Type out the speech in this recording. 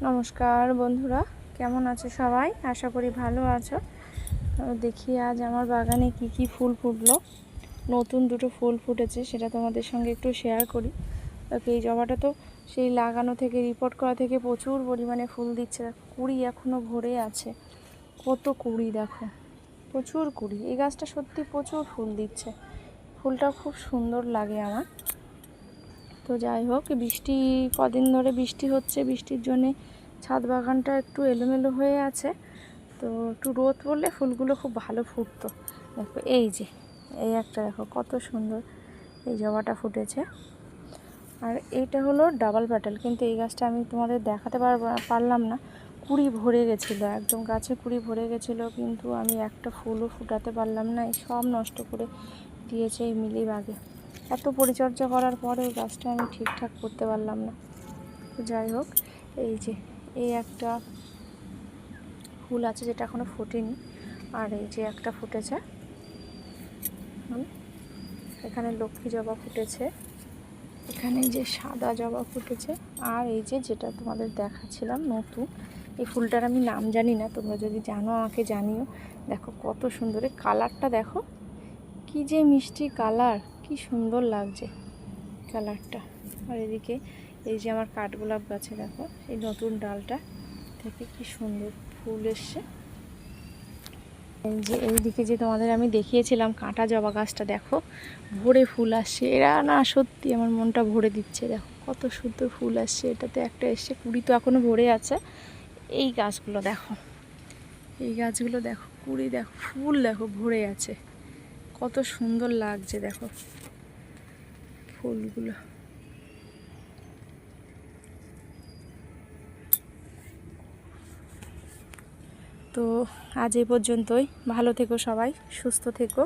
নমস্কার বন্ধুরা, কেমন আছো সবাই? আশা করি ভালো আছো। দেখি আজ আমার বাগানে কি কি ফুল ফুটলো। নতুন দুটো ফুল ফুটেছে, সেটা তোমাদের সঙ্গে একটু শেয়ার করি। এই জবাটা তো সেই লাগানো থেকে, রিপোর্ট করা থেকে প্রচুর পরিমাণে ফুল দিচ্ছে। কুড়ি এখনও ভরে আছে, কত কুড়ি দেখো, প্রচুর কুড়ি। এই গাছটা সত্যি প্রচুর ফুল দিচ্ছে, ফুলটা খুব সুন্দর লাগে আমার। তো যাই হোক, বৃষ্টি কদিন ধরে বৃষ্টি হচ্ছে, বৃষ্টির জন্যে ছাদ বাগানটা একটু এলোমেলো হয়ে আছে। তো একটু রোদ পড়লে ফুলগুলো খুব ভালো ফুটতো। দেখো এই যে, এই একটা দেখো কত সুন্দর এই জবাটা ফুটেছে। আর এইটা হলো ডাবল প্যাটাল, কিন্তু এই গাছটা আমি তোমাদের দেখাতে পারলাম না। কুড়ি ভরে গেছিলো, একদম গাছে কুড়ি ভরে গেছিলো, কিন্তু আমি একটা ফুলও ফুটাতে পারলাম না। এই সব নষ্ট করে দিয়েছে এই মিলিবাগে। এত পরিচর্যা করার পরেও গাছটা আমি ঠিকঠাক করতে পারলাম না। তো যাই হোক, এই যে এই একটা ফুল আছে যেটা এখনও ফোটেনি, আর এই যে একটা ফুটেছে। এখানে লক্ষ্মী জবা ফুটেছে, এখানে যে সাদা জবা ফুটেছে, আর এই যে যেটা তোমাদের দেখাচ্ছিলাম নতুন, এই ফুলটার আমি নাম জানি না, তোমরা যদি জানো আমাকে জানিও। দেখো কত সুন্দর, এই কালারটা দেখো, কি যে মিষ্টি কালার, কি সুন্দর লাগছে কালারটা। আর এদিকে এই যে আমার কাঠগোলাপ গাছে দেখো, এই নতুন ডালটা থেকে কি সুন্দর ফুল এসছে। এই যে এইদিকে যে তোমাদের আমি দেখিয়েছিলাম কাঁটা জবা গাছটা, দেখো ভরে ফুল আসছে। এরা না সত্যি আমার মনটা ভরে দিচ্ছে। দেখো কত সুন্দর ফুল আসছে, এটাতে একটা এসছে, কুড়ি তো এখনও ভরে আছে। এই গাছগুলো দেখো, এই গাছগুলো দেখো, কুড়ি দেখো, ফুল দেখো ভরে আছে, কত সুন্দর লাগছে দেখো ফুলগুলো। তো আজ এই পর্যন্তই। ভালো থেকো সবাই, সুস্থ থেকো।